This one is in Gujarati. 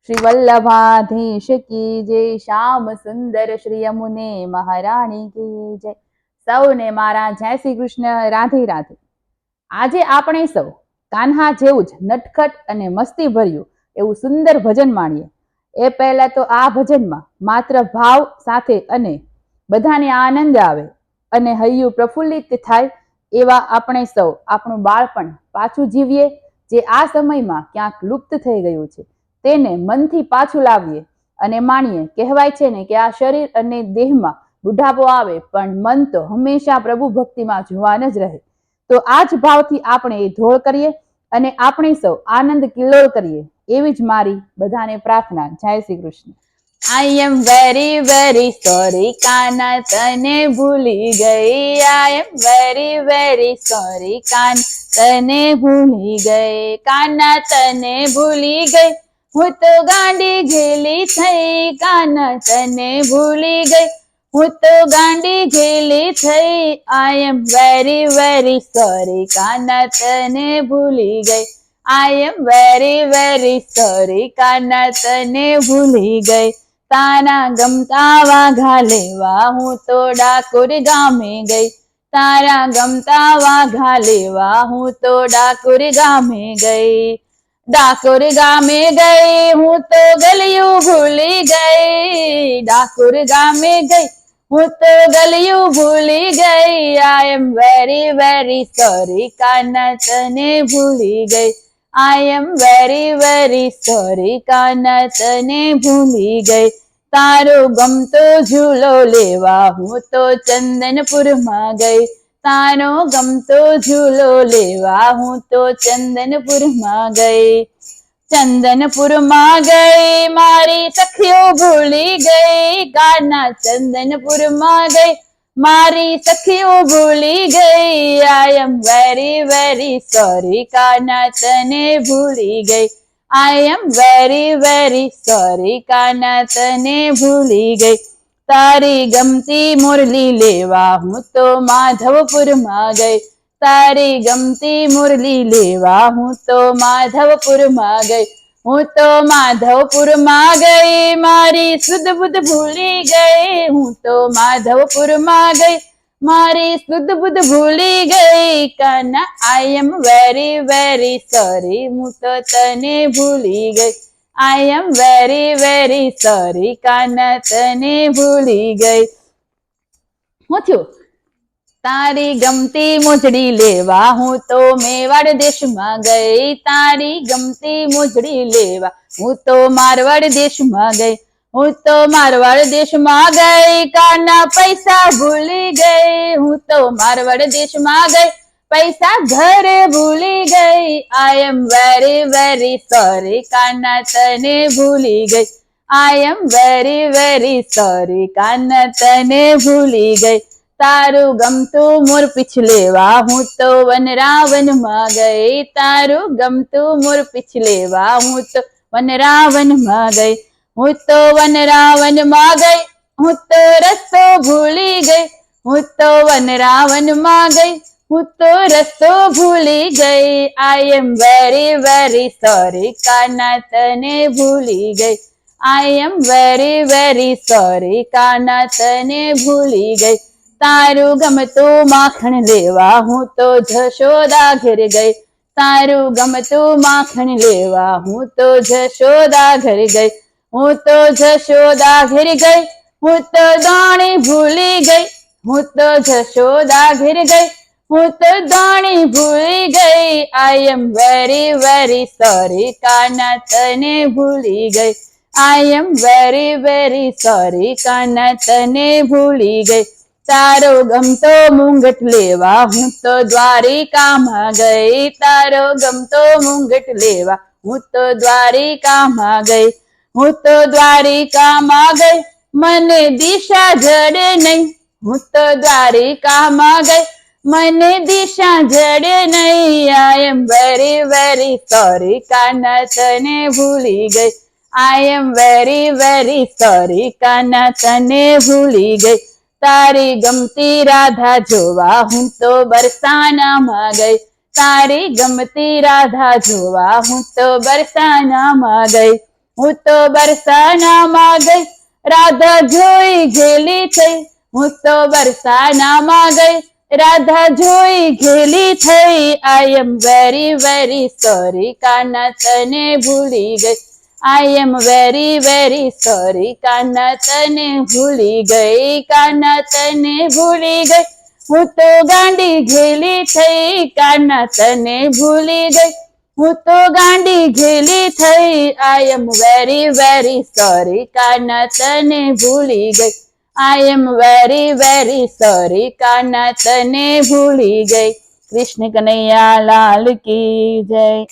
श्री वल्लभाधीश की जय। श्याम सुंदर श्री यमुने महाराणी की जय। સૌને મારા જય શ્રી કૃષ્ણ, રાધે રાધે। આજે આપણે સૌ કાન્હા જેવું જ નટખટ અને મસ્તી ભર્યું એવું સુંદર ભજન માણીએ। એ પહેલા તો આ ભજનમાં માત્ર ભાવ સાથે અને બધાને આનંદ આવે અને હૈયું પ્રફુલ્લિત થાય એવા આપણે સૌ આપણું બાળપણ પાછું જીવીએ, જે આ સમયમાં ક્યાંક લુપ્ત થઈ ગયું છે તેને મનથી પાછું લાવીએ અને માણીએ। કહેવાય છે ને કે આ શરીર અને દેહમાં બુઢાપો આવે પણ મન તો હંમેશા પ્રભુ ભક્તિમાં જુવાન જ રહે। તો આ જ ભાવથી આપણે એ ધોળ કરીએ અને આપણે સૌ આનંદ કિલ્લોળ કરીએ, એવી જ મારી બધાને પ્રાર્થના। જય Shri Krishna. I am very very sorry કાના તને ભૂલી ગઈ। I am very very sorry કાના તને ભૂલી ગઈ। કાના તને ભૂલી ગઈ, હું તો ગાંડી ઘેલી થઈ। કાના તને ભૂલી ગઈ, હું તો ગાંડી ઘેલી થઈ। I am very very sorry કાના તને ભૂલી ગઈ। I am very very sorry કાના તને ભૂલી ગઈ। તારા ગમતા વાઘા લેવા હું તો ડાકોર ગામે ગઈ। તારા ગમતા વાઘા લેવા હું તો ડાકોર ગામે ગઈ। ડાકોર ગામે ગઈ હું તો ગલિયું ભૂલી ગઈ। ડાકોર ગામે ગઈ હું તો ગલિયું ભૂલી ગઈ। I am very very sorry કાના તને ભૂલી ગઈ। I am very very sorry કાના તને ભૂલી ગઈ। તારો ગમતો ઝૂલો લેવા હું તો ચંદનપુરમાં ગઈ। તારો ગમતો ઝૂલો લેવા હું તો ચંદનપુરમાં ગઈ। ચંદનપુરમાં ગઈ મારી સખીઓ ભૂલી ગઈ। કાના ચંદનપુરમાં ગઈ મારી સખીઓ ભૂલી ગઈ। I am very very sorry કાના તને ભૂલી ગઈ। I am very very sorry કાના તને ભૂલી ગઈ। તારી ગમતી મુરલી લેવા હું તો માધવપુરમાં ગઈ। તારી ગમતી મુરલી લેવા હું તો માધવપુરમાં ગઈ। હું તો માધવપુરમાં ગઈ મારી શુદ્ધ બુદ્ધ ભૂલી ગઈ। હું તો માધવપુરમાં ગઈ મારી શુદ્ધ બુદ્ધ ભૂલી ગઈ। કાના I am very very sorry હું તો તને ભૂલી ગઈ। I am very very sorry કાના તને ભૂલી ગઈ। શું થયું? તારી ગમતી મોજડી લેવા હું તો મેવાડ દેશમાં ગઈ। તારી ગમતી મોજડી લેવા હું તો મારવાડ દેશમાં ગઈ। હું તો મારવાડ દેશમાં ગઈ કાના પૈસા ભૂલી ગઈ। હું તો મારવાડ દેશમાં ગઈ પૈસા ઘરે ભૂલી ગઈ। I am very very sorry કાના તને ભૂલી ગઈ। I am very very sorry કાના તને ભૂલી ગઈ। તારું ગમતું મોરપીંછ લેવા હું તો વનરાવનમાં ગઈ। તારું ગમતું મોરપીંછ લેવા હું તો વનરાવનમાં ગઈ। હું તો વનરાવનમાં ગઈ હું તો રસ્તો ભૂલી ગઈ। હું તો વનરાવનમાં ગઈ હું તો રસ્તો ભૂલી ગઈ। I am very very sorry કાના તને ભૂલી ગઈ। I am very very sorry કાના તને ભૂલી ગઈ। તારું ગમતું માખણ લેવા હું તો જશોદા ઘેર ગઈ। તારું ગમતું માખણ લેવા હું તો જશોદા ઘેર ગઈ। હું તો જશોદા ઘેર ગઈ હું તો દાણી ભૂલી ગઈ। હું તો જશોદા ઘેર ગઈ હું તો દાણી ભૂલી ગઈ। I am very very sorry કાના તને ભૂલી ગઈ। I am very very sorry કાના તને ભૂલી ગઈ। તારો ગમતો મુંગટ લેવા હું તો દ્વારિકામાં ગઈ। તારો ગમતો મુંગટ લેવા હું તો દ્વારિકામાં ગઈ। હું તો દ્વારિકામાં ગઈ મને દિશા જડે નહીં। હું તો દ્વારિકામાં ગઈ મને દિશા જડે નહીં। I am very very sorry કાના તને ભૂલી ગઈ। I am very very sorry કાના તને ભૂલી ગઈ। તારી ગમતી રાધા જોવા હું તો બરસાનામાં ગઈ। તારી ગમતી રાધા જોવા હું તો બરસાનામાં ગઈ। હું તો બરસાનામાં ગઈ, રાધા જોઈ ઘેલી થઈ. હું તો બરસાનામાં ગઈ, રાધા જોઈ ઘેલી થઈ. આઈ એમ વેરી વેરી સોરી, કાના તને ભૂલી ગઈ. આઈ એમ વેરી વેરી સોરી, કાના તને ભૂલી ગઈ. કાના તને ભૂલી ગઈ. હું તો ગાંડી ઘેલી થઈ, કાના તને ભૂલી ગઈ. હું તો ગાંડી ઘેલી થઈ. આઈ એમ વેરી વેરી સોરી, કાના તને ભૂલી ગઈ. આઈ એમ વેરી વેરી સોરી, કાના તને ભૂલી ગઈ. કૃષ્ણ કનૈયા લાલ કી જય.